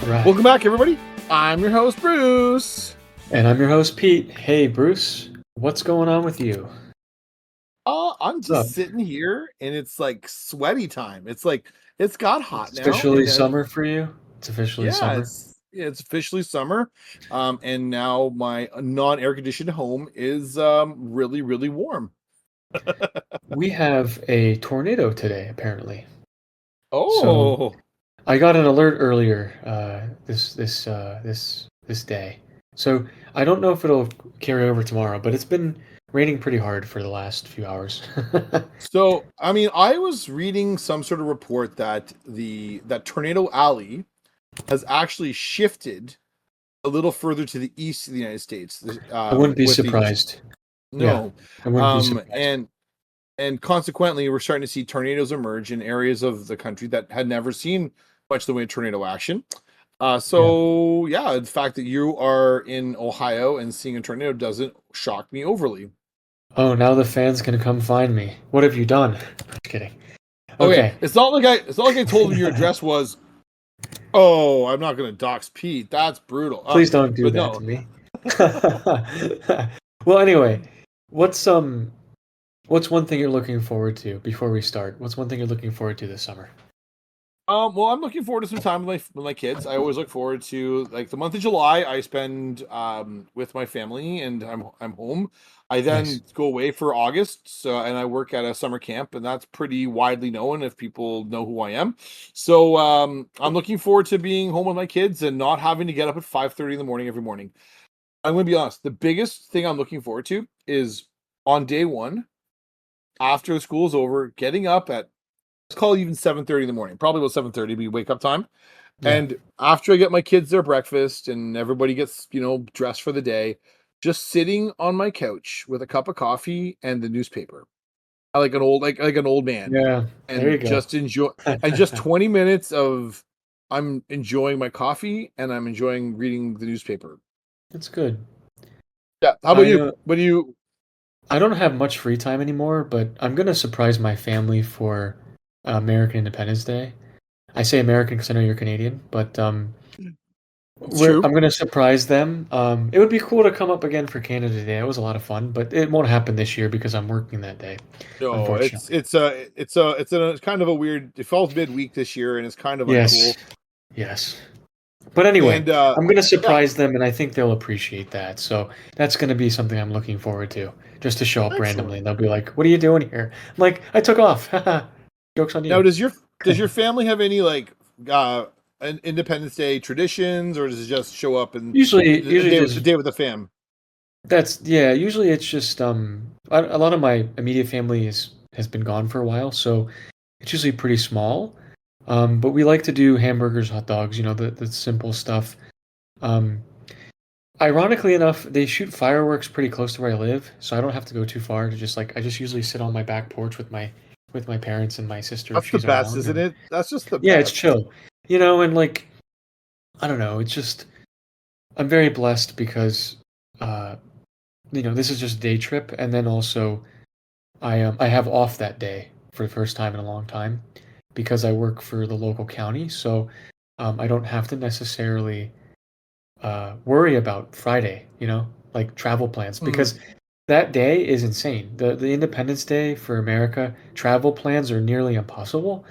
Right. Welcome back, everybody. I'm your host, Bruce. And I'm your host, Pete. Hey, Bruce, what's going on with you? I'm What's up? just sitting here, and it's like sweaty time. It's got hot It's now, officially and summer for you? It's officially yeah, summer? it's officially summer. And now my non-air conditioned home is really really warm. We have a tornado today, apparently. So Oh, I got an alert earlier this day. So I don't know if it'll carry over tomorrow, but it's been raining pretty hard for the last few hours. so I mean, I was reading some sort of report that that Tornado Alley has actually shifted a little further to the east of the United States. I wouldn't be With the surprised. Yeah, No. I wouldn't be surprised. And consequently, we're starting to see tornadoes emerge in areas of the country that had never seen much of the way of tornado action. Yeah. The fact that you are in Ohio and seeing a tornado doesn't shock me overly. Oh, now the fans can come find me. What have you done? Just kidding. Okay, Okay. it's not like I told him your address was. Oh, I'm not going to dox Pete. That's brutal. Please don't do But that no. to me. Well, anyway, what's what's one thing you're looking forward to before we start? What's one thing you're looking forward to this summer? Well, I'm looking forward to some time with my kids. I always look forward to like the month of July. I spend with my family, and I'm home. I Nice. then go away for August, and I work at a summer camp, and that's pretty widely known if people know who I am. So I'm looking forward to being home with my kids and not having to get up at 5:30 in the morning every morning. I'm going to be honest. The biggest thing I'm looking forward to is on day one after the school is over, getting up at let's call it even 7:30 in the morning. Probably about 7:30 be wake up time. Yeah. And after I get my kids their breakfast and everybody gets, dressed for the day, just sitting on my couch with a cup of coffee and the newspaper. I like an old man Yeah. There you and go. just 20 minutes of I'm enjoying my coffee and I'm enjoying reading the newspaper. That's good. Yeah. How about I you? What do you I don't have much free time anymore, but I'm gonna surprise my family for American Independence Day. I say American because I know you're Canadian, but It's true. I'm gonna surprise them. It would be cool to come up again for Canada Day. It was a lot of fun, but it won't happen this year because I'm working that day, No, unfortunately. it's kind of a weird it falls midweek this year and it's kind of uncool. Yes, yes. But anyway, And I'm gonna yeah, surprise them, and I think they'll appreciate that. So that's gonna be something I'm looking forward to. Just to show up randomly, excellent. and they'll be like, "What are you doing here?" I'm like, "I took off." Haha. Joke's on Now, you. does your family have any like an Independence Day traditions, or does it just show up and a Usually a just day with the fam? that's yeah. Usually it's just a lot of my immediate family has been gone for a while, so it's usually pretty small. But we like to do hamburgers, hot dogs, the simple stuff. Um, Ironically enough, they shoot fireworks pretty close to where I live, so I don't have to go too far to just like I just usually sit on my back porch with my parents and my sister if That's the she's best, around, isn't and it? That's just the yeah, it's best. chill. And like I don't know, it's just I'm very blessed because uh this is just a day trip, and then also I have off that day for the first time in a long time because I work for the local county, so I don't have to necessarily worry about Friday, like travel plans, Mhm. because that day is insane. The Independence Day for America, travel plans are nearly impossible.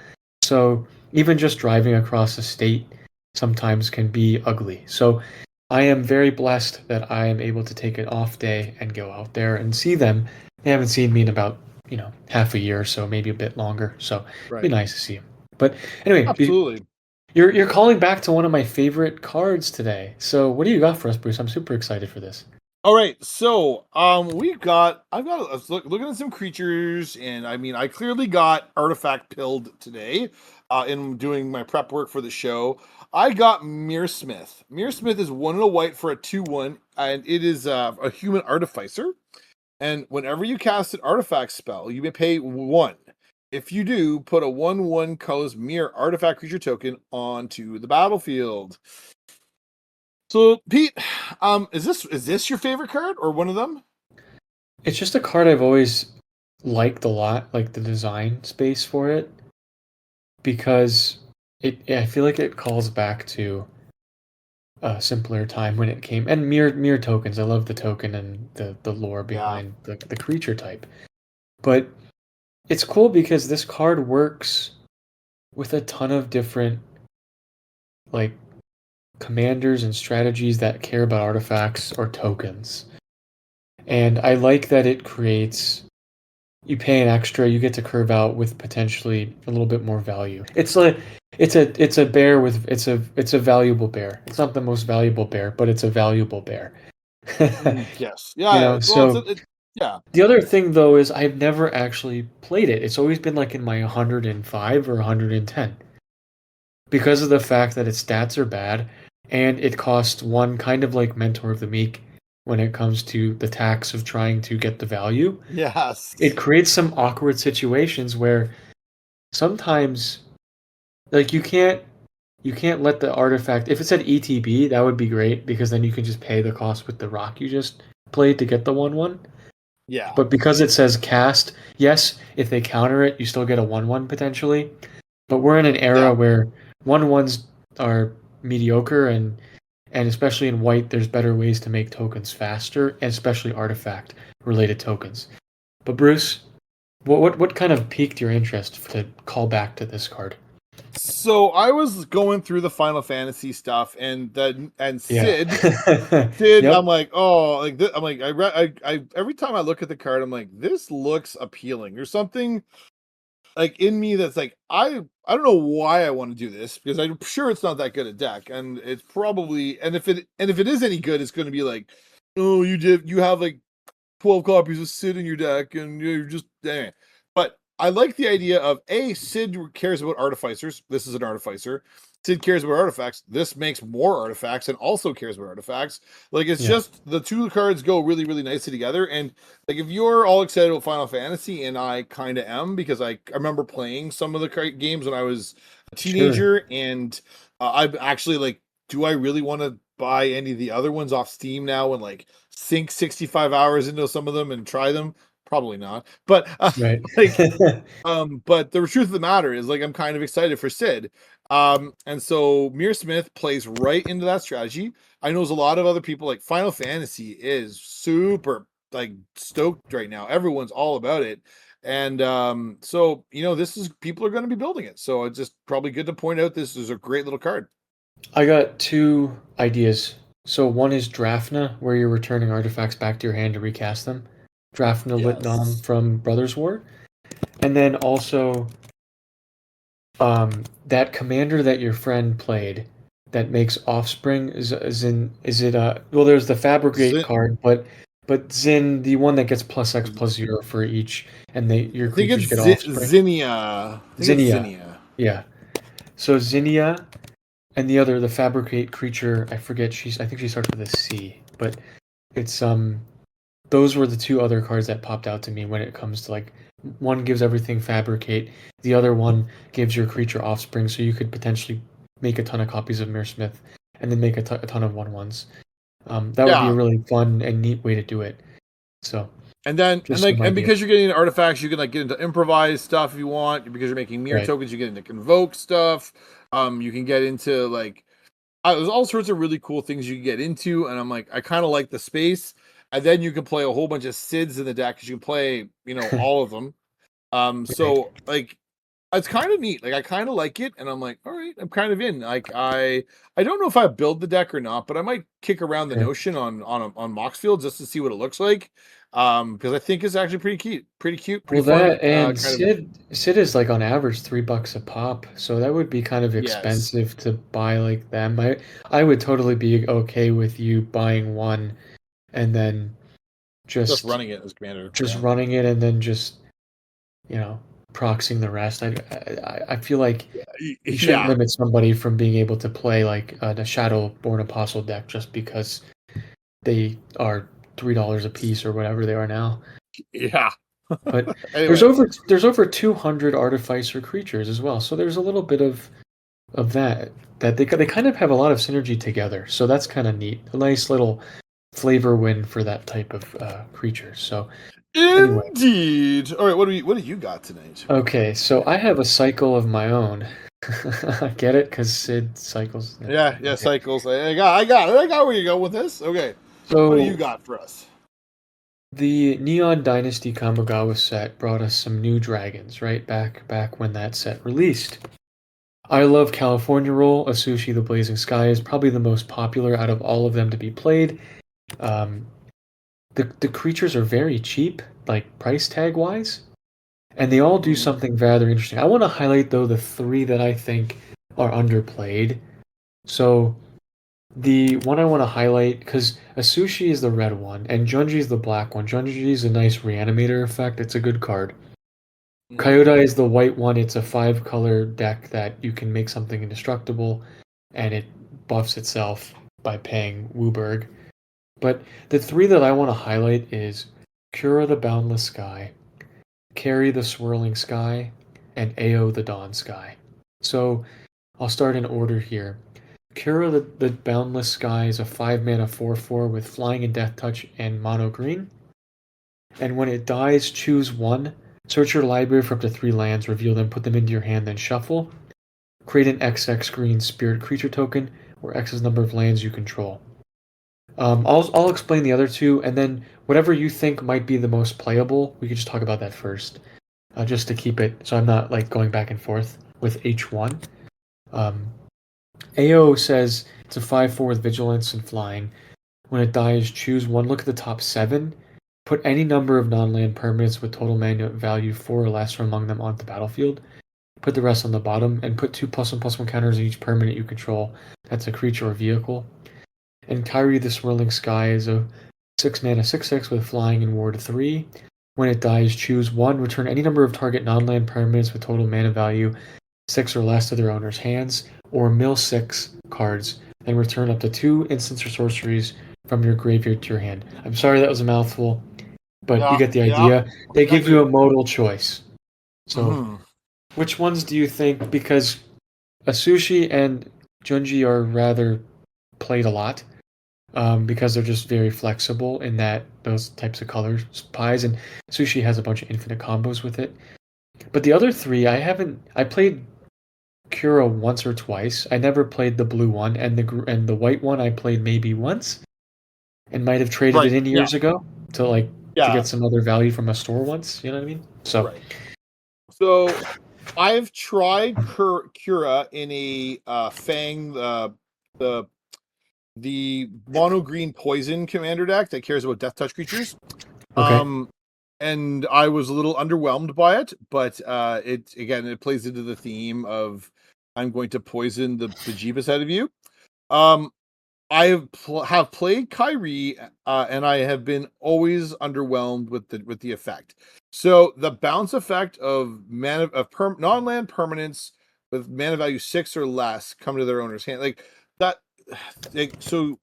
So even just driving across the state sometimes can be ugly. So I am very blessed that I am able to take an off day and go out there and see them. They haven't seen me in about, half a year or so, maybe a bit longer. So it'd be Right. nice to see them. But anyway, Absolutely. you're calling back to one of my favorite cards today. So what do you got for us, Bruce? I'm super excited for this. All right, so I was looking at some creatures, and I mean I clearly got artifact pilled today, in doing my prep work for the show. I got Myrsmith. Myrsmith is 1 and a white for a 2/1, and it is a human artificer. And whenever you cast an artifact spell, you may pay 1. If you do, put a 1/1 colors mirror artifact creature token onto the battlefield. So, Pete, is this your favorite card or one of them? It's just a card I've always liked a lot, like the design space for it, because I feel like it calls back to a simpler time when it came. And mirror tokens. I love the token and the lore Yeah. behind the creature type. But it's cool because this card works with a ton of different like commanders and strategies that care about artifacts or tokens. And I like that it creates you pay an extra, you get to curve out with potentially a little bit more value. It's a bear with it's a valuable bear. It's not the most valuable bear, but it's a valuable bear. Yes. You Yeah. know, Well, so yeah. the other thing though is I've never actually played it. It's always been like in my 105 or 110 because of the fact that its stats are bad and it costs one kind of like Mentor of the Meek when it comes to the tax of trying to get the value. It Yes. creates some awkward situations where sometimes like you can't let the artifact if it said ETB, that would be great because then you can just pay the cost with the rock you just played to get the 1/1. Yeah. But because it says cast, yes, if they counter it, you still get a 1/1 potentially. But we're in an Yeah. era where 1/1s are mediocre and especially in white there's better ways to make tokens faster, and especially artifact related tokens. But Bruce, what kind of piqued your interest to call back to this card? So I was going through the Final Fantasy stuff, and Yeah. Sid, Yep. I'm like, oh, like this, I'm like, I every time I look at the card, I'm like, this looks appealing. There's something like in me that's like, I don't know why I want to do this because I'm sure it's not that good a deck, and it's probably, and if it is any good, it's going to be like, oh, you have like 12 copies of Sid in your deck, and you're just dang. But I like the idea of Sid cares about artificers. This is an artificer. Sid cares about artifacts. This makes more artifacts and also cares about artifacts. Like it's Yeah. just the two cards go really, really nicely together. And like if you're all excited about Final Fantasy, and I kind of am because I remember playing some of the games when I was a Sure. teenager, and I'm actually like, do I really want to buy any of the other ones off Steam now and like sink 65 hours into some of them and try them? Probably not. But Right. like but the truth of the matter is like I'm kind of excited for Sid. And so Myrsmith plays right into that strategy. I know there's a lot of other people like Final Fantasy is super like stoked right now. Everyone's all about it. And so this is people are going to be building it. So it's just probably good to point out this is a great little card. I got two ideas. So one is Drafna, where you're returning artifacts back to your hand to recast them. Drafna Litnom Yes. from Brothers War. And then also that commander that your friend played that makes offspring is it well there's the fabricate Zin- card, but Zin, the one that gets plus X plus 0 for each and your I think creatures it's get offspring. Zinnia. I think it's Zinnia. Zinnia. Yeah. So Zinnia and the other, the fabricate creature, I forget I think she starts with a C, but it's those were the two other cards that popped out to me when it comes to like one gives everything fabricate, the other one gives your creature offspring, so you could potentially make a ton of copies of Myrsmith and then make a ton of 1/1s. That would be a Yeah. really fun and neat way to do it. So And then just some because ideas. you're getting into artifacts, you can like get into improvised stuff if you want. Because you're making mirror Right. tokens, you get into convoke stuff. You can get into like there's all sorts of really cool things you can get into, and I'm like, I kind of like the space. And then you can play a whole bunch of Sids in the deck because you can play, all of them. Right. So like it's kind of neat. Like I kind of like it, and I'm like, all right, I'm kind of in. Like I don't know if I build the deck or not, but I might kick around the Sure. notion on Moxfield just to see what it looks like. Because I think it's actually pretty cute, pretty Well, fun. that and Kind of Sid is like on average $3 a pop, so that would be kind of yes, expensive to buy like them. I would totally be okay with you buying one and then just just running it as commander. just Yeah, running it and then just you know proxying the rest. I feel like you shouldn't yeah, limit somebody from being able to play like the Shadowborn Apostle deck just because they are $3 a piece or whatever they are now. yeah. But Anyway, there's over 200 artificer creatures as well, so there's a little bit of that they kind of have a lot of synergy together. So that's kind of neat. A nice little flavor win for that type of creature. So anyway, indeed. All right, what do you got tonight? okay, so I have a cycle of my own. Get it? Because Sid cycles. Yeah, Okay. cycles. I got it. I got where you go with this. Okay, what do you So got for us? the Neon Dynasty Kamigawa set brought us some new dragons, right? Back when that set released. I love California Roll. Asushi the Blazing Sky is probably the most popular out of all of them to be played. Um, the creatures are very cheap, like price tag wise, and they all do Mhm. something rather interesting. I want to highlight though the three that I think are underplayed. So the one I want to highlight, because Asushi is the red one and Junji is the black one. Junji is a nice reanimator effect. It's a good card. Mhm. Kyota is the white one. It's a 5-color deck that you can make something indestructible, and it buffs itself by paying Wooburg. But the three that I want to highlight is Kura the Boundless Sky, Kairi the Swirling Sky, and Ao the Dawn Sky. So I'll start in order here. Kura the Boundless Sky is a 5-mana 4/4 with flying and death touch and mono green. And when it dies, choose one. Search your library for up to 3 lands, reveal them, put them into your hand, then shuffle. Create an XX green spirit creature token, or X's number of lands you control. I'll explain the other two, and then whatever you think might be the most playable, we could just talk about that first, just to keep it so I'm not like going back and forth with H1. Um, AO says it's a 5/4 with vigilance and flying. When it dies, choose one. Look at the top 7. Put any number of non-land permanents with total mana value 4 or less from among them onto the battlefield. Put the rest on the bottom, and put 2+1/+1 counters on each permanent you control. That's a creature or vehicle. And Kairi the Swirling Sky is a 6-mana 6/6 with flying and ward 3. When it dies, choose one. Return any number of target non-land permanents with total mana value 6 or less to their owner's hands, or mill 6 cards, and return up to 2 instants or sorceries from your graveyard to your hand. I'm sorry that was a mouthful, but you Yeah, get the yeah, idea. They I give you do. a modal choice. So, Hmm. which ones do you think? Because Asushi and Junji are rather played a lot, because they're just very flexible in that those types of colors pies, and Sushi has a bunch of infinite combos with it. But the other three, I haven't. I played Kura once or twice. I never played the blue one, and the white one I played maybe once, and might have traded Right. it in Yeah. years ago to Yeah. get some other value from a store once. You know what I mean? So Right. So I've tried Cura in a Fang the the mono green poison commander deck that cares about death touch creatures. okay, Um, and I was a little underwhelmed by it, but it plays into the theme of I'm going to poison the bejeebus out of you. Um, I have played Kairi, and I have been always underwhelmed with the effect. So the bounce effect of non-land permanents with mana value 6 or less come to their owner's hand, like that. So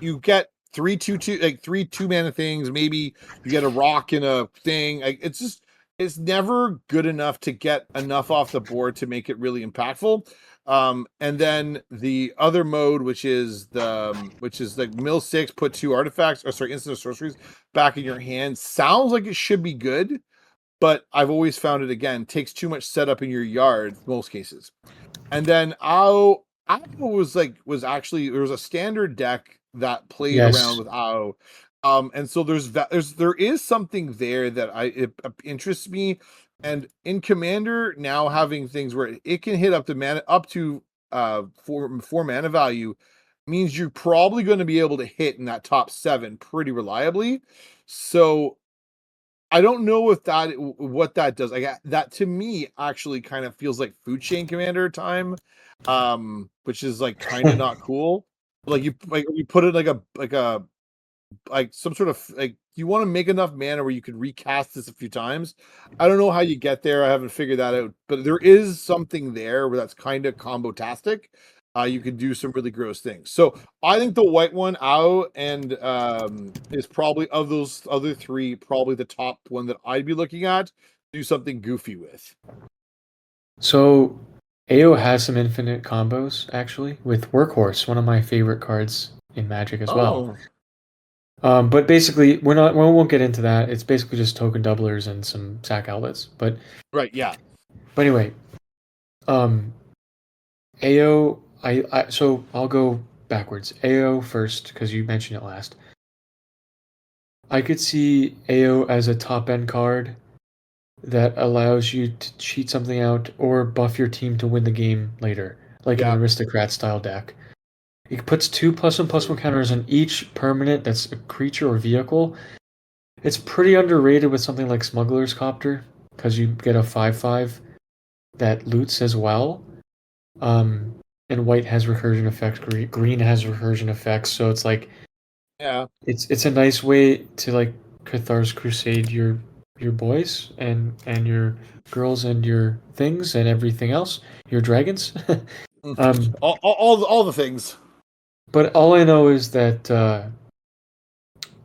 you get 3/2/2, like 3 2-mana things. Maybe you get a rock and a thing. Like it's never good enough to get enough off the board to make it really impactful. And then the other mode, which is like mill 6, put 2 artifacts, or sorry, instant sorceries back in your hand, sounds like it should be good, but I've always found it again takes too much setup in your yard most cases. And then Ao was actually there was a standard deck that played around yes. with Ao. And so there is something there that it interests me. And in Commander now having things where it can hit up to mana up to 4 mana value means you're probably going to be able to hit in that top 7 pretty reliably. So I don't know if what that does. Like that to me actually kind of feels like food chain commander time, which is like kind of not cool. You put it like some sort of like you want to make enough mana where you could recast this a few times. I don't know how you get there. I haven't figured that out, but there is something there where that's kind of combo tastic. You can do some really gross things. So I think the white one out and is probably of those other three probably the top one that I'd be looking at. Do something goofy with. So AO has some infinite combos actually with Workhorse, one of my favorite cards in Magic as well. Oh, But basically, we won't get into that. It's basically just token doublers and some sack outlets. But right, yeah. anyway, um, AO, so I'll go backwards. AO first because you mentioned it last. I could see AO as a top end card that allows you to cheat something out or buff your team to win the game later, like in an Yeah, aristocrat style deck. It puts 2+1/+1 counters on each permanent that's a creature or vehicle. It's pretty underrated with something like Smuggler's Copter because you get a 5/5 that loots as well. Um, and white has recursion effects, green has recursion effects, so it's like yeah. it's a nice way to like Cathar's Crusade your boys and your girls and your things and everything else, your dragons. um, All the things. but all I know is that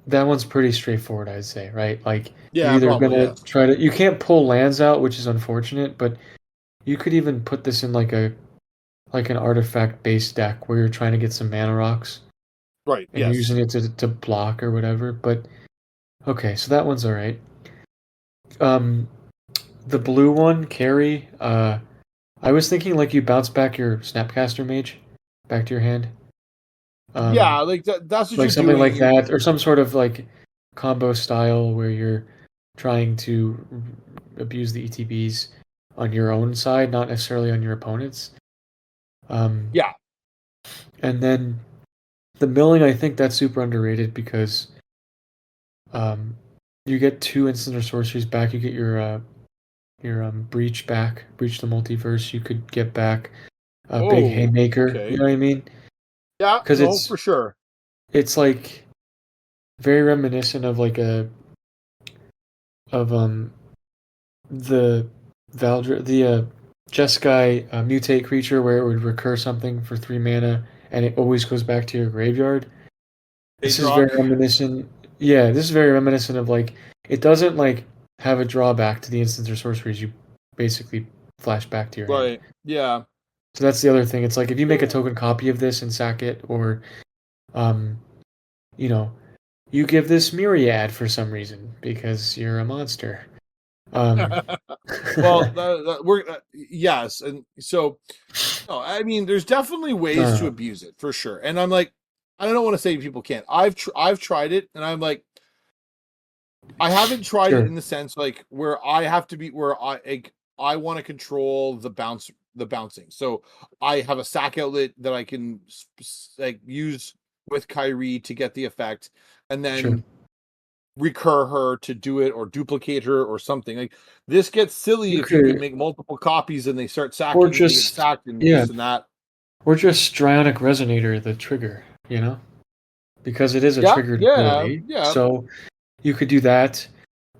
that one's pretty straightforward, I'd say, right? Like you're Yeah, either probably gonna yes. try to you can't pull lands out, which is unfortunate, but you could even put this in like an artifact based deck where you're trying to get some mana rocks Right. and you're Yes. using it to block or whatever. But okay, so that one's all right. Um, the blue one, Kairi. I was thinking like you bounce back your Snapcaster Mage back to your hand. Yeah, Um, like that's what like you're something doing. like that, or some sort of like combo style where you're trying to abuse the ETBs on your own side, not necessarily on your opponent's. Um, Yeah. and then the milling, I think that's super underrated because um, you get two instant or sorceries back. You get your breach back, breach the multiverse. You could get back a big Oh, haymaker. You okay. know what I mean? Yeah, Because no, for sure. it's like very reminiscent of like a of the Valdr the Jeskai mutate creature where it would recur something for 3 mana and it always goes back to your graveyard. This is very Daedrock. reminiscent. Yeah, this is very reminiscent of like it doesn't like have a drawback to the instants or sorceries. You basically flash back to your hand. Right. Yeah. So that's the other thing. It's like if you make a token copy of this and sack it, or um, you know, you give this myriad for some reason because you're a monster. Um, Well, we're yes, and so no, I mean, there's definitely ways to uh, abuse it for sure. And I'm like, I don't want to say people can't. I've tried it, and I'm like, I haven't tried it sure, in the sense like where I have to be where I want to control the bouncing. So I have a sack outlet that I can like use with Kairi to get the effect, and sure. then recur her to do it or duplicate her or something. Like this gets silly You if you can could, make multiple copies and they start or sacking and they get just sacked and yeah, this and that. or just Strionic Resonator the trigger. You know, because it is a Yeah, triggered yeah, ability. yeah. So you could do that.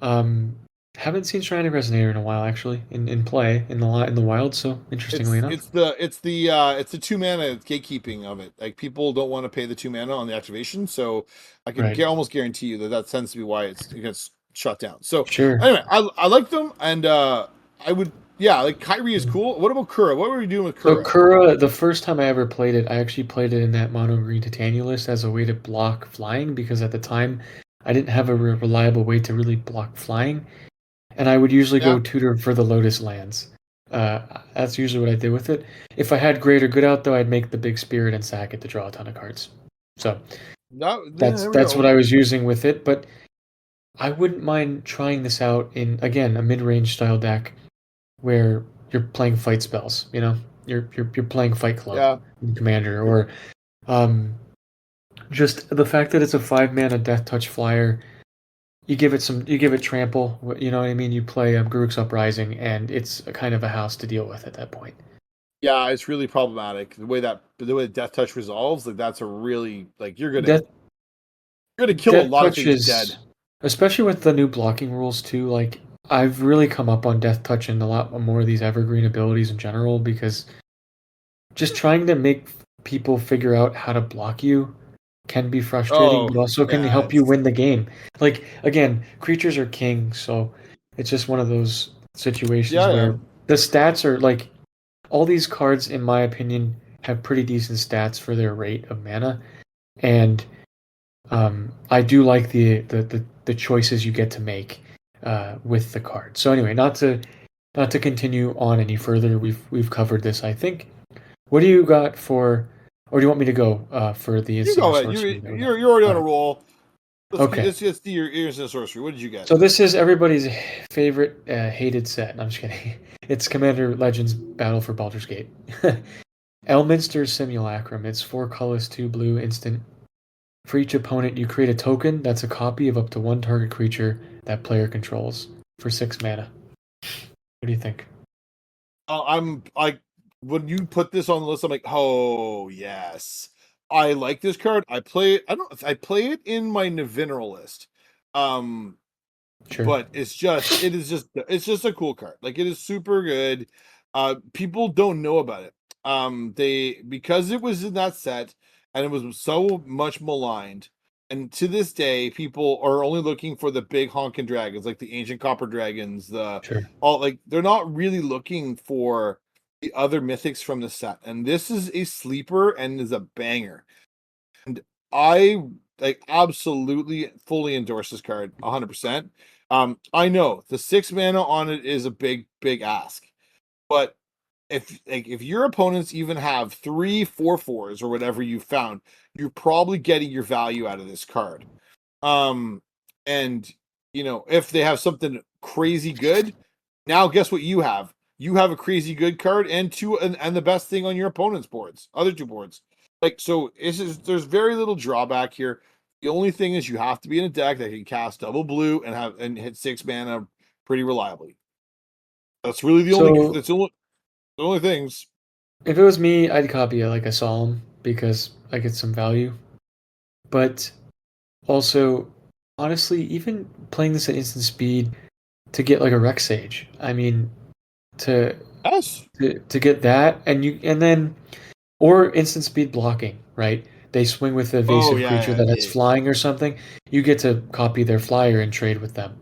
Um, haven't seen Strionic Resonator in a while actually in play in the wild. So interestingly It's enough, it's the it's the 2 mana gatekeeping of it. Like people don't want to pay the 2 mana on the activation, so I can right? almost guarantee you that that tends to be why it gets shut down. So Sure. anyway, I like them, and I would like Kyrie is cool. What about Kura? What were we doing with So Kura? Kura, the first time I ever played it, I actually played it in that mono green Titania as a way to block flying because at the time I didn't have a reliable way to really block flying, and I would usually go Yeah, tutor for the Lotus lands. That's usually what I did with it. If I had greater good out though, I'd make the big spirit and sack it to draw a ton of cards. So there we that's what go. I was using with it, but I wouldn't mind trying this out in again a mid-range style deck where you're playing fight spells. You know, you're playing Fight Club Yeah, in Commander, or um, just the fact that it's a 5 mana Death Touch flyer. You give it trample. You know what I mean? You play Garruk's Uprising, and it's a kind of a house to deal with at that point. yeah, it's really problematic the way Death Touch resolves. Like that's a really like Death you're gonna kill a Death lot of Touch things dead. is, especially with the new blocking rules too. Like I've really come up on Death Touch and a lot more of these evergreen abilities in general because just trying to make people figure out how to block you can be frustrating, Oh but also can yeah, help you it's win the game. Like again, creatures are king, so it's just one of those situations yeah. where the stats are like all these cards, in my opinion, have pretty decent stats for their rate of mana, and I do like the choices you get to make with the card. So anyway, not to continue on any further. We've covered this, I think. What do you got for, or do you want me to go for the You instant or go ahead. sorcery that we got? You're already All on a right. roll. Okay. Let's do your instant sorcery. What did you get? So this is everybody's favorite hated set. No, I'm just kidding. It's Commander Legends Battle for Baldur's Gate. Elminster Simulacrum. It's 4 colors, 2 blue, instant. For each opponent, you create a token that's a copy of up to one target creature that player controls for 6 mana. What do you think? I'm like when you put this on the list, I'm like, oh yes, I like this card. I play it. I play it in my Nevinral list. Um, Sure. but it's just a cool card. Like it is super good. People don't know about it. They because it was in that set and it was so much maligned. And to this day, people are only looking for the big honking dragons, like the ancient copper dragons, the Sure. all like they're not really looking for the other mythics from the set. And this is a sleeper and is a banger. And I like absolutely fully endorse this card 100%. I know the 6 mana on it is a big ask, but if your opponents even have 3/4/4s or whatever you found, you're probably getting your value out of this card. Um, and if they have something crazy good, now guess what you have? You have a crazy good card and and the best thing on your opponent's boards, other two boards. Like so, there's very little drawback here. The only thing is you have to be in a deck that can cast double blue and hit 6 mana pretty reliably. That's really So the only things. if it was me, I'd copy it like a Solemn because I get some value. But also, honestly, even playing this at instant speed to get like a Rex Sage, I mean, to Yes. to get that and then or instant speed blocking, right? They swing with the Oh evasive creature yeah, that has yeah, flying or something. You get to copy their flyer and trade with them.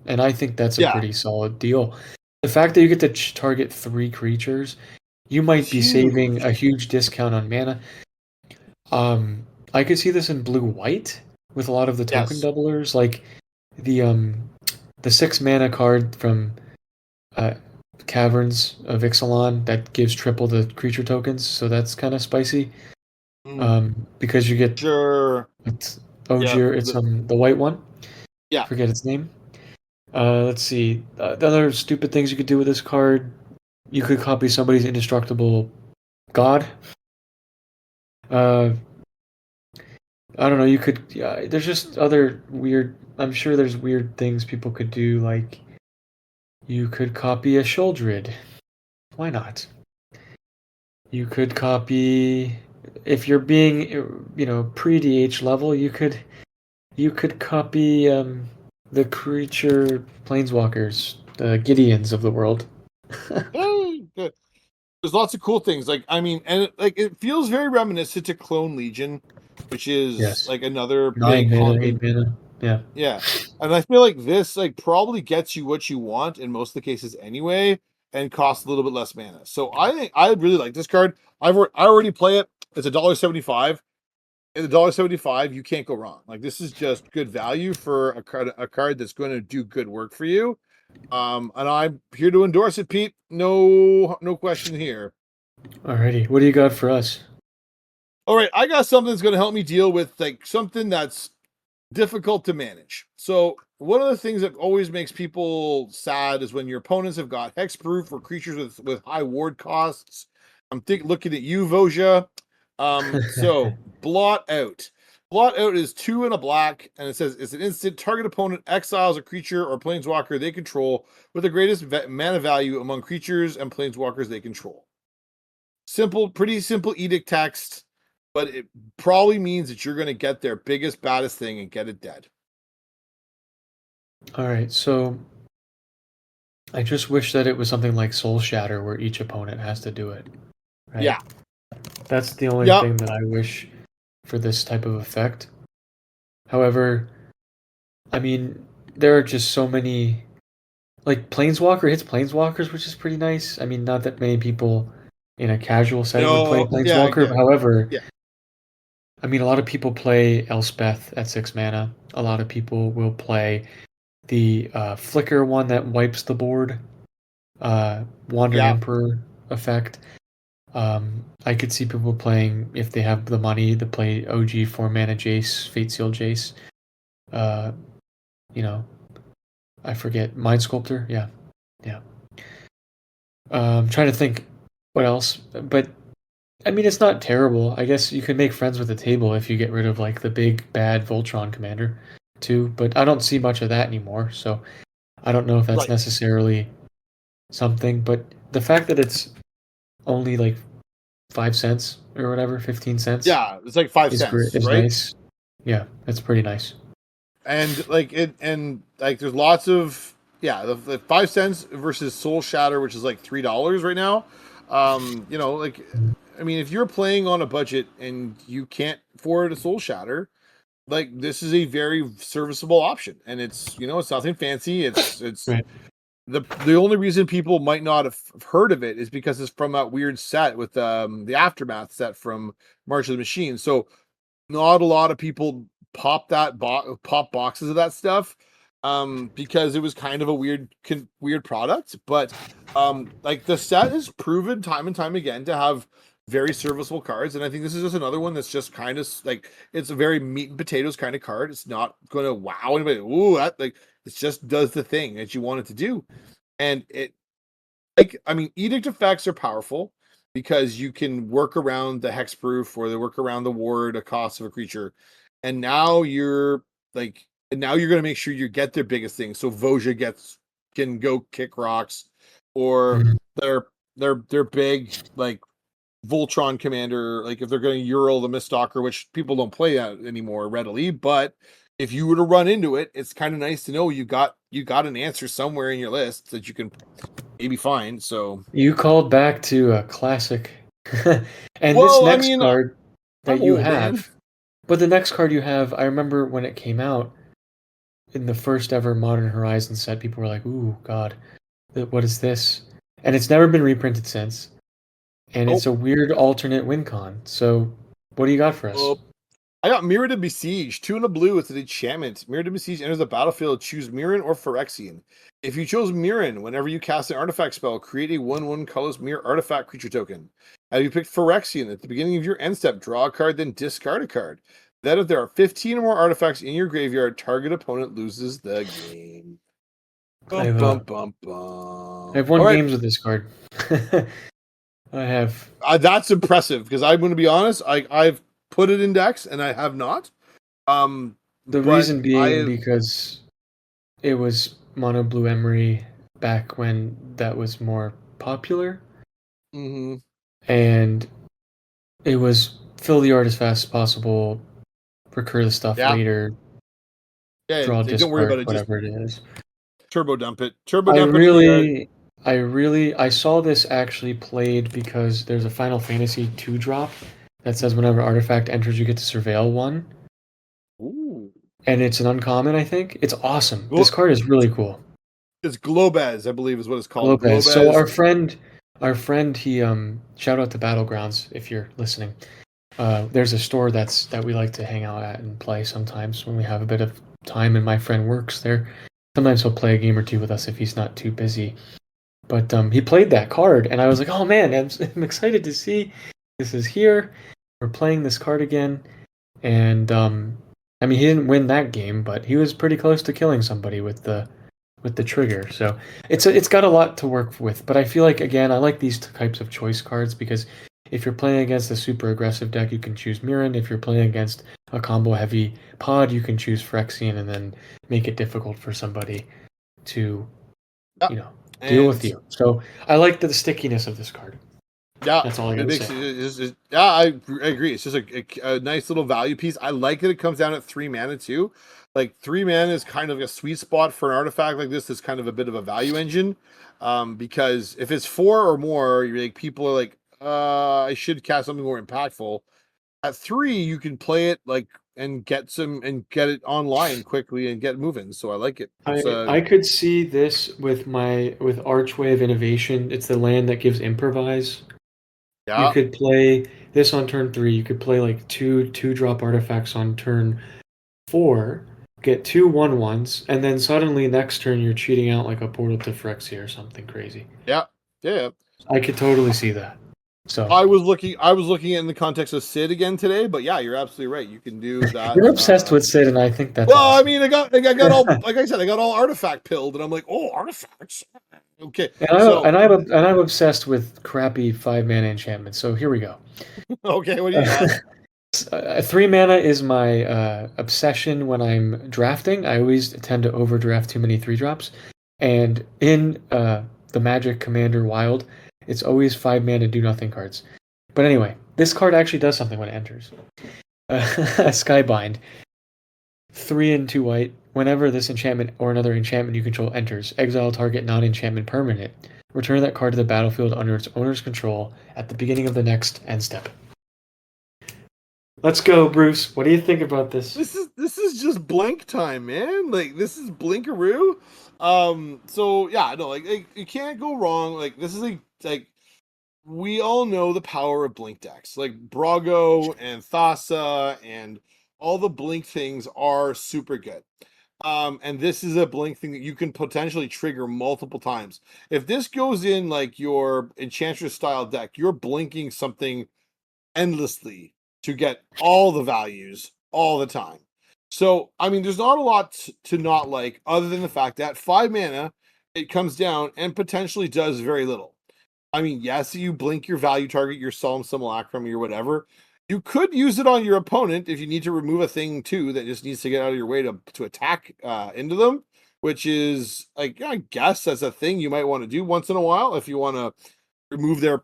And I think that's a yeah. pretty solid deal. The fact that you get to target 3 creatures, you might It's be saving a huge. huge discount on mana. I could see this in blue white with a lot of the token Yes. doublers, like the um the 6 mana card from uh, Caverns of Ixalan that gives triple the creature tokens, so that's kind of spicy. Mm, Because you get sure. it's Yeah. Ogier, it's the white one. Yeah. Forget its name. Let's see. The other stupid things you could do with this card, you could copy somebody's indestructible god. Uh, I don't know. You could. There's just other weird. I'm sure there's weird things people could do. Like you could copy a Sheoldred. Why not? You could copy. If you're being, pre DH level, you could copy the creature planeswalkers, the Gideons of the world. Yeah, there's lots of cool things. Like I mean, and it feels very reminiscent to Clone Legion, which is Yes. like another 9 big mana, honking. 8 mana. Yeah. Yeah, and I feel like this like probably gets you what you want in most of the cases anyway, and costs a little bit less mana. So I think I really like this card. I already play it. It's $1.75. And $1.75, you can't go wrong. Like this is just good value for a card that's going to do good work for you. And I'm here to endorse it, Pete. No question here. Alrighty. What do you got for us? All right, I got something that's going to help me deal with like something that's difficult to manage. So one of the things that always makes people sad is when your opponents have got hexproof or creatures with high ward costs. Looking at you, Voja. So blot out. Blot out is 2 and a black, and it says it's an instant. Target opponent exiles a creature or planeswalker they control with the greatest mana value among creatures and planeswalkers they control. Pretty simple edict text, but it probably means that you're going to get their biggest, baddest thing and get it dead. Alright, so I just wish that it was something like Soul Shatter where each opponent has to do it. Right? Yeah. That's the only Yep. thing that I wish for this type of effect. However, I mean, there are just so many. Like, Planeswalker hits Planeswalkers, which is pretty nice. I mean, not that many people in a casual setting would play No. Yeah. Planeswalker. Yeah. However, Yeah. I mean, a lot of people play Elspeth at 6 mana. A lot of people will play the Flicker one that wipes the board, Wandering Yeah. Emperor effect. I could see people playing, if they have the money, to play OG 4 mana Jace, Fate Seal Jace. Uh, you know, I forget, Mind Sculptor. Yeah, yeah. I'm trying to think what else, but I mean, it's not terrible. I guess you could make friends with the table if you get rid of like the big bad Voltron commander, too. But I don't see much of that anymore, so I don't know if that's Right. necessarily something. But the fact that it's only like 5 cents or whatever, 15 cents Yeah, it's like 5 is great. cents, Is right? nice. Yeah, that's pretty nice. And like it, and like there's lots of, yeah, the 5 cents versus Soul Shatter, which is like $3 right now. Like, I mean, if you're playing on a budget and you can't afford a Soul Shatter, like this is a very serviceable option, and it's nothing fancy. It's Right. the only reason people might not have heard of it is because it's from that weird set with the Aftermath set from March of the Machine. So not a lot of people pop boxes of that stuff, because it was kind of a weird product. But like the set has proven time and time again to have very serviceable cards, and I think this is just another one that's just kind of like, it's a very meat and potatoes kind of card. It's not going to wow anybody. Ooh, that, like, it just does the thing that you want it to do. And it, like, I mean, edict effects are powerful because you can work around the hexproof, or they work around the ward, a cost of a creature. And now you're going to make sure you get their biggest thing. So Voja can go kick rocks, or Mhm. their big, like, Voltron commander, like if they're going to Ural the Miststalker, which people don't play that anymore readily, but if you were to run into it, it's kind of nice to know you got an answer somewhere in your list that you can maybe find. So, You called back to a classic. And this well, I next mean, card I'm that you old, man. have, but the next card you have, I remember when it came out in the first ever Modern Horizon set, people were like, "Ooh, God, what is this?" And it's never been reprinted since. And it's Oh, a weird alternate win con. So, what do you got for us? oh, I got Mirrodin Besiege, 2 and a blue with an enchantment. Mirrodin Besiege enters the battlefield. Choose Mirren or Phyrexian. If you chose Mirren, whenever you cast an artifact spell, create a 1/1 colorless mirror artifact creature token. Have you picked Phyrexian at the beginning of your end step, draw a card, then discard a card. Then, if there are 15 or more artifacts in your graveyard, target opponent loses the game. Bum I've bum bum bum. I've All won right, games with this card. I have. that's impressive because I'm going to be honest. I've put it in decks and I have not. Um, The but reason being I. because it was Mono Blue Emery back when that was more popular, Mhm. and it was fill the art as fast as possible, recur the stuff Yeah, later, yeah. draw Don't worry about discard, it. Just whatever it is. turbo dump it. Turbo I dump it in the. really, I saw this actually played because there's a Final Fantasy 2 drop that says whenever artifact enters, you get to surveil one, Ooh. and it's an uncommon. I think it's awesome. This Glo- card is really cool. It's Globez, I believe, is what it's called. Globez. So Globez. our friend, he shout out to Battlegrounds if you're listening. There's a store that we like to hang out at and play sometimes when we have a bit of time, and my friend works there. Sometimes he'll play a game or two with us if he's not too busy. But he played that card, and I was like, "Oh man, I'm excited to see this is here. We're playing this card again." And I mean, he didn't win that game, but he was pretty close to killing somebody with the trigger. So it's got a lot to work with. But I feel like, again, I like these types of choice cards because if you're playing against a super aggressive deck, you can choose Mirren. If you're playing against a combo heavy pod, you can choose Phyrexian and then make it difficult for somebody to, Yeah. you know, deal with And you. So I like the stickiness of this card. yeah, That's all I it gotta makes say. yeah, I agree. It's just a nice little value piece. I like that it comes down at 3 mana too. Like 3 mana is kind of a sweet spot for an artifact like this. That's kind of a bit of a value engine. Because if it's 4 or more, you're like, people are like, I should cast something more impactful. At 3, you can play it like and get it online quickly and get moving. So I like it. It's I could see this with Archway of Innovation. It's the land that gives improvise. You yeah, could play this on turn 3. You could play like two drop artifacts on turn 4, get 2/1/1s, and then suddenly next turn you're cheating out like a Portal to Phyrexia or something crazy. yeah, yeah. I could totally see that. So I was looking in the context of Sid again today, but yeah, you're absolutely right. You can do that. you're obsessed with Sid, and I think that's Well, I awesome. mean, I got all, like I said, I got all artifact pilled, and I'm like, oh, artifacts. Okay, so And I'm obsessed with crappy 5 mana enchantments. So here we go. okay, what do you got? 3 mana is my obsession when I'm drafting. I always tend to overdraft too many 3 drops. And in the Magic Commander Wild, it's always 5 mana do nothing cards. But anyway, this card actually does something when it enters. Skybind. 3 and 2 white. Whenever this enchantment or another enchantment you control enters, exile target non-enchantment permanent. Return that card to the battlefield under its owner's control at the beginning of the next end step. Let's go, Bruce. What do you think about this? This is just blank time, man. Like this is blinkaroo. So yeah, no, like you can't go wrong. Like this is like we all know the power of blink decks. Like Brago and Thassa and all the blink things are super good. And this is a blink thing that you can potentially trigger multiple times. If this goes in like your Enchantress style deck, you're blinking something endlessly to get all the values all the time. So, I mean, there's not a lot to not like other than the fact that 5 mana, it comes down and potentially does very little. I mean, yes, you blink your value target, your Solemn Simulacrum, your whatever. You could use it on your opponent if you need to remove a thing too that just needs to get out of your way to attack into them, which is like I guess that's a thing you might want to do once in a while if you want to remove their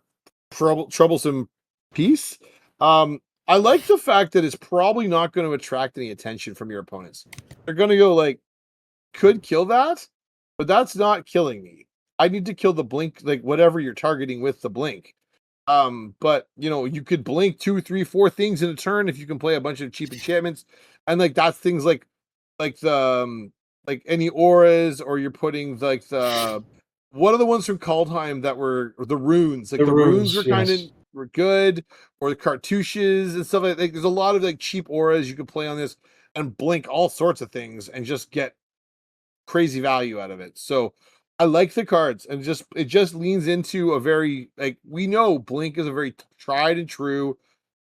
troublesome piece. I like the fact that it's probably not going to attract any attention from your opponents. They're going to go like, could kill that, but that's not killing me. I need to kill the blink, like whatever you're targeting with the blink. But you know, you could blink 2, 3, 4 things in a turn if you can play a bunch of cheap enchantments, and like that's things like the like any auras, or you're putting like the what are the ones from Kaldheim that were the runes? Like the runes were kind of yes. were good, or the cartouches and stuff like that. Like, there's a lot of like cheap auras you could play on this and blink all sorts of things and just get crazy value out of it. So I like the cards, and it just leans into a very like we know blink is a very tried and true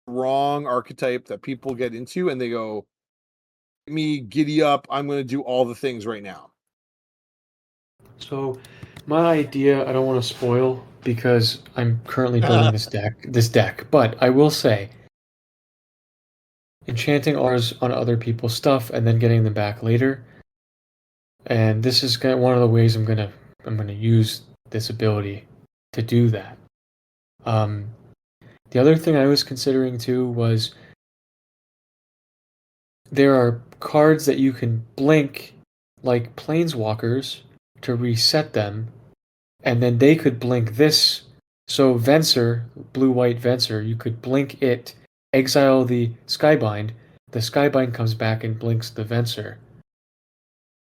wrong archetype that people get into and they go, me giddy up, I'm going to do all the things right now. So, my idea, I don't want to spoil because I'm currently building this deck, but I will say enchanting ours on other people's stuff and then getting them back later. And this is one of the ways I'm gonna use this ability to do that. The other thing I was considering too was there are cards that you can blink like planeswalkers to reset them, and then they could blink this. So Venser, blue-white Venser, you could blink it, exile the Skybind. The Skybind comes back and blinks the Venser.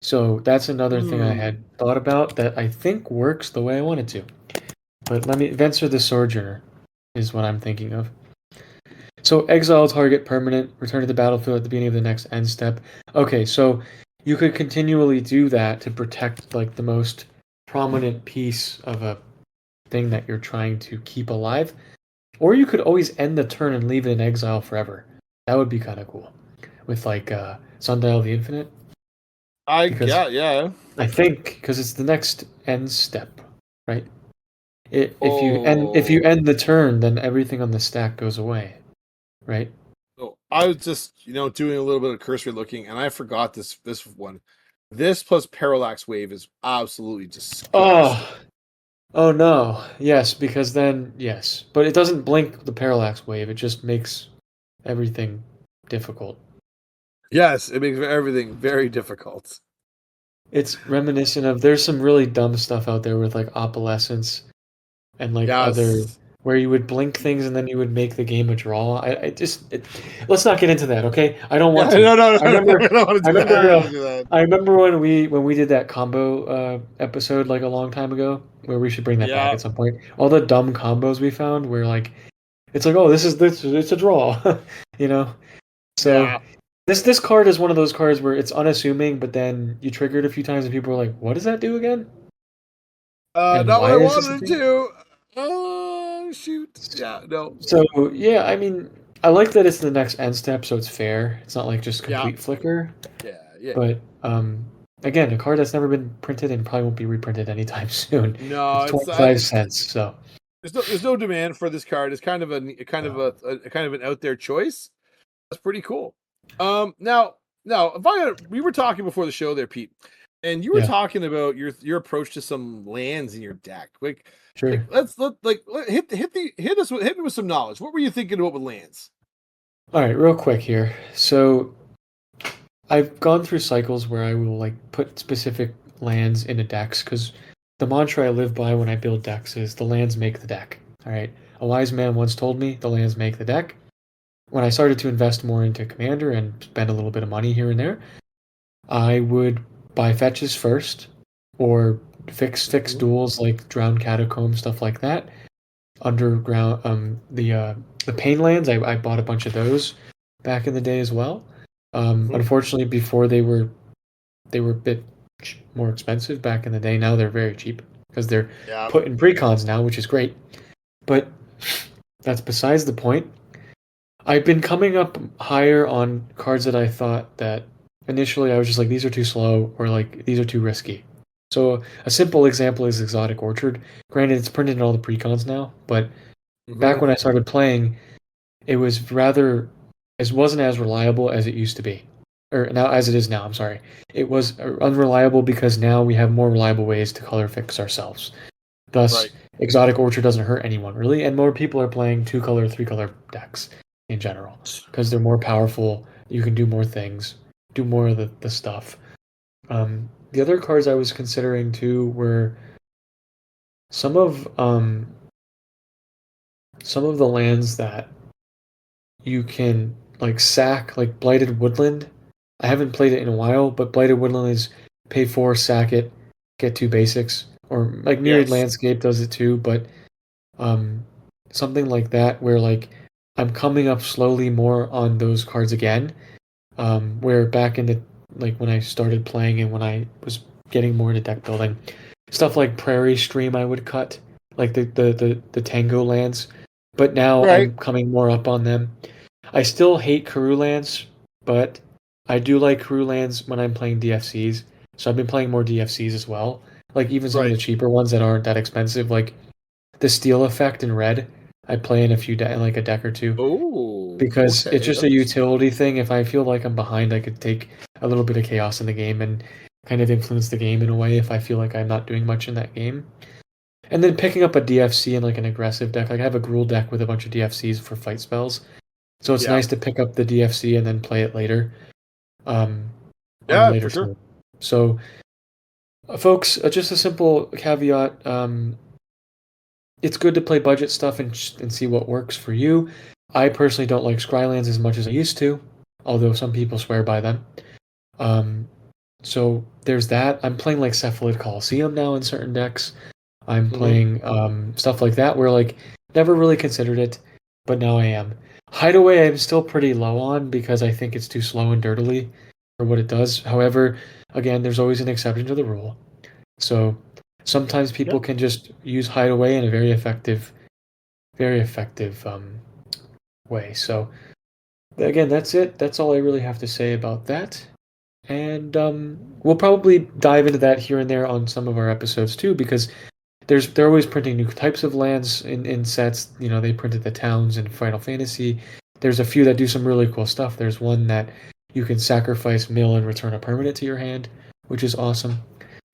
So that's another thing I had thought about that I think works the way I wanted to. But Venser the Sojourner is what I'm thinking of. So exile target permanent, return to the battlefield at the beginning of the next end step. Okay, so you could continually do that to protect like the most prominent piece of a thing that you're trying to keep alive. Or you could always end the turn and leave it in exile forever. That would be kind of cool. With like Sundial of the Infinite. Yeah. I think because it's the next end step, right? If you end the turn, then everything on the stack goes away, right? So I was just doing a little bit of cursory looking, and I forgot this one. This plus Parallax Wave is absolutely disgusting. Oh no! Yes, because then yes, but it doesn't blink the Parallax Wave. It just makes everything difficult. Yes, it makes everything very difficult. It's reminiscent of there's some really dumb stuff out there with like Opalescence and like other where you would blink things and then you would make the game a draw. Let's not get into that, okay? I don't want to. No. I remember when we did that combo episode like a long time ago, where we should bring that back at some point. All the dumb combos we found where like it's like, oh, this it's a draw, So yeah. This card is one of those cards where it's unassuming, but then you trigger it a few times and people are like, what does that do again? Not what I wanted to. Oh shoot! Yeah, no. So yeah, I mean, I like that it's the next end step, so it's fair. It's not like just Yeah, complete flicker. yeah. But again, a card that's never been printed and probably won't be reprinted anytime soon. No, It's it's 25 cents, so there's no demand for this card. It's kind of a kind of an out there choice. That's pretty cool. Now, if we were talking before the show there, Pete, and you were yeah, talking about your approach to some lands in your deck. sure. Hit me with some knowledge. What were you thinking about with lands? All right, real quick here. So I've gone through cycles where I will like put specific lands into decks because the mantra I live by when I build decks is the lands make the deck. All right. A wise man once told me the lands make the deck. When I started to invest more into Commander and spend a little bit of money here and there, I would buy fetches first or fix duels like Drowned Catacomb, stuff like that. Underground the Pain lands, I bought a bunch of those back in the day as well. Unfortunately, before they were a bit more expensive back in the day. Now they're very cheap because they're Yeah, put in precons now, which is great. But that's besides the point. I've been coming up higher on cards that I thought that initially I was just like these are too slow or like these are too risky. So a simple example is Exotic Orchard. Granted, it's printed in all the precons now, but back when I started playing, it was rather it wasn't as reliable as it used to be, or now as it is now. I'm sorry, it was unreliable because now we have more reliable ways to color fix ourselves. Thus, right. Exotic Orchard doesn't hurt anyone really, and more people are playing 2-color, 3-color decks in general because they're more powerful. You can do more things, do more of the stuff. The other cards I was considering too were some of um, some of the lands that you can like sack, like Blighted Woodland. I haven't played it in a while, but Blighted Woodland is pay 4, sack it, get 2 basics, or like Myriad Yes. Landscape does it too. But um, something like that where like I'm coming up slowly more on those cards again. Where back in the like when I started playing and when I was getting more into deck building, stuff like Prairie Stream I would cut, like the Tango lands. But now Right. I'm coming more up on them. I still hate Karoo lands, but I do like Karoo lands when I'm playing DFCs. So I've been playing more DFCs as well. Like even some of the Right. cheaper ones that aren't that expensive, like the Steel Effect in red. I play in like a deck or two Oh, because it's okay. just a utility thing. If I feel like I'm behind, I could take a little bit of chaos in the game and kind of influence the game in a way if I feel like I'm not doing much in that game. And then picking up a DFC and like an aggressive deck. Like I have a Gruul deck with a bunch of DFCs for fight spells. So it's Yeah. nice to pick up the DFC and then play it later um, on a Yeah, later for sure. turn. So, folks, just a simple caveat. It's good to play budget stuff and see what works for you. I personally don't like Scrylands as much as I used to, although some people swear by them. Um, so there's that. I'm playing like Cephalid Coliseum now in certain decks. I'm hmm playing stuff like that where like never really considered it, but now I am. Hideaway I'm still pretty low on because I think it's too slow and dirtily for what it does. However, again, there's always an exception to the rule. So sometimes Yeah. people can just use Hideaway in a very effective way. So again, that's it. That's all I really have to say about that. And we'll probably dive into that here and there on some of our episodes too, because they're always printing new types of lands in sets. You know, they printed the towns in Final Fantasy. There's a few that do some really cool stuff. There's one that you can sacrifice, mill, and return a permanent to your hand, which is awesome.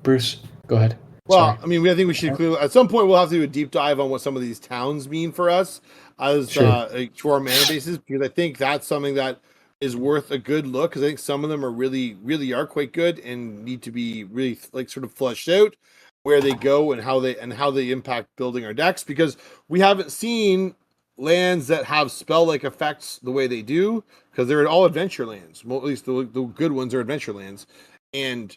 Bruce, go ahead. Well, Sorry. I mean, I think we should clearly at some point we'll have to do a deep dive on what some of these towns mean for us as Sure. like, to our mana bases because I think that's something that is worth a good look because I think some of them are really are quite good and need to be really like sort of fleshed out where they go and how they impact building our decks because we haven't seen lands that have spell like effects the way they do because they're all adventure lands. Well, at least the good ones are adventure lands, and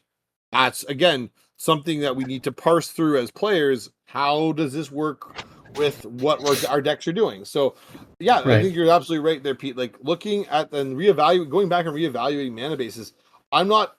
that's again something that we need to parse through as players. How does this work with what our decks are doing? So, yeah, I Right. think you're absolutely right there, Pete. Like looking at and going back and reevaluating mana bases. I'm not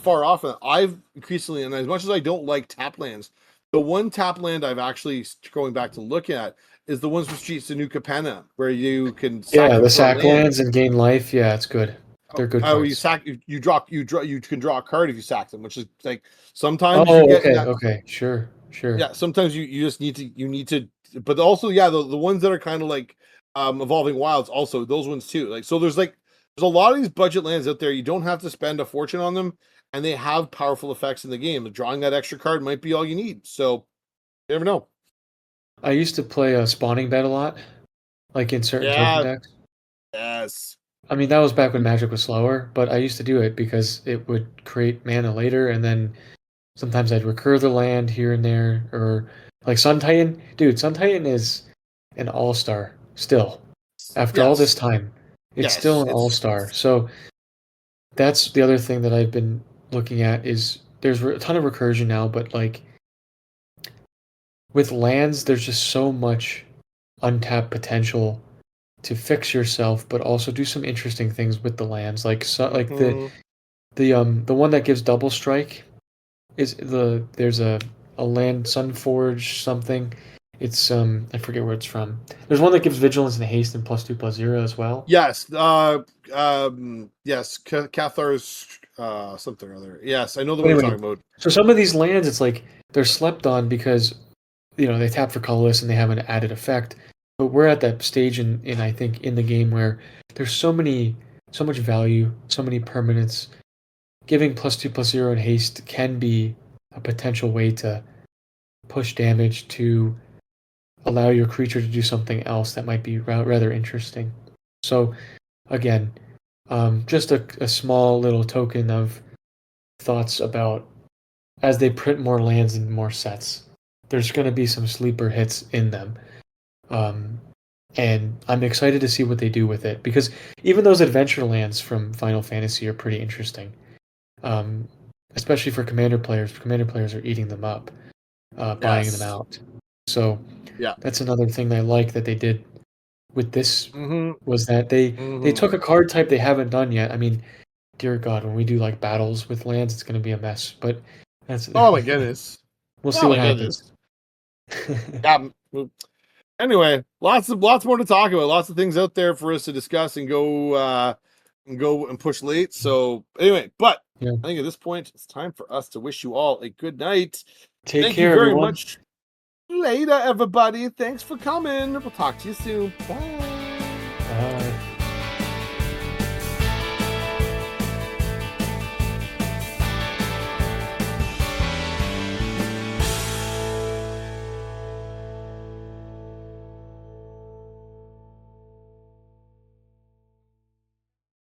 far off. I've increasingly, and as much as I don't like tap lands, The one tap land I've actually going back to look at is the ones with Streets to New Capenna, where you can sack Yeah, them the for a sack land. lands and gain life. Yeah, it's good. They're good Oh, you cards. sack you draw you can draw a card if you sack them, which is like sometimes you Oh, get okay, that. okay, sure, sure. Yeah, sometimes you just need to, but also the ones that are kind of like evolving wilds, also those ones too. Like so, there's a lot of these budget lands out there. You don't have to spend a fortune on them, and they have powerful effects in the game. Drawing that extra card might be all you need. So you never know. I used to play a spawning bet a lot, like in certain token Yeah. decks. Yes. I mean, that was back when Magic was slower, but I used to do it because it would create mana later, and then sometimes I'd recur the land here and there, or like Sun Titan. Dude, Sun Titan is an all-star still. After all this Yes. time, it's still Yes. an all-star. So that's the other thing that I've been looking at is there's a ton of recursion now, but like with lands, there's just so much untapped potential to fix yourself, but also do some interesting things with the lands. Like like the one that gives double strike is there's a land Sunforge something. It's I forget where it's from. There's one that gives vigilance and haste and +2/+0 as well. Yes. Yes. Cathar's something or other. Yes, I know the But one you're anyway, talking about. so some of these lands, it's like they're slept on because they tap for colorless and they have an added effect. But we're at that stage in I think in the game where there's so much value, so many permanents. Giving +2/+0 and haste can be a potential way to push damage to allow your creature to do something else that might be rather interesting. So again, just a small little token of thoughts about as they print more lands and more sets. There's going to be some sleeper hits in them. Um, and I'm excited to see what they do with it because even those adventure lands from Final Fantasy are pretty interesting, especially for commander players. Commander players are eating them up, buying them Yes. out. So Yeah. that's another thing I like that they did with this Mm-hmm. was that they Mm-hmm. took a card type they haven't done yet. I mean, dear God, when we do like battles with lands, it's going to be a mess. But that's Oh my goodness. we'll see Oh what my goodness. happens. Yeah. Anyway, lots more to talk about. Lots of things out there for us to discuss and go and push late. So anyway, but Yeah. I think at this point it's time for us to wish you all a good night. Take Thank you care, very everyone. much. Later, everybody. Thanks for coming. We'll talk to you soon. Bye.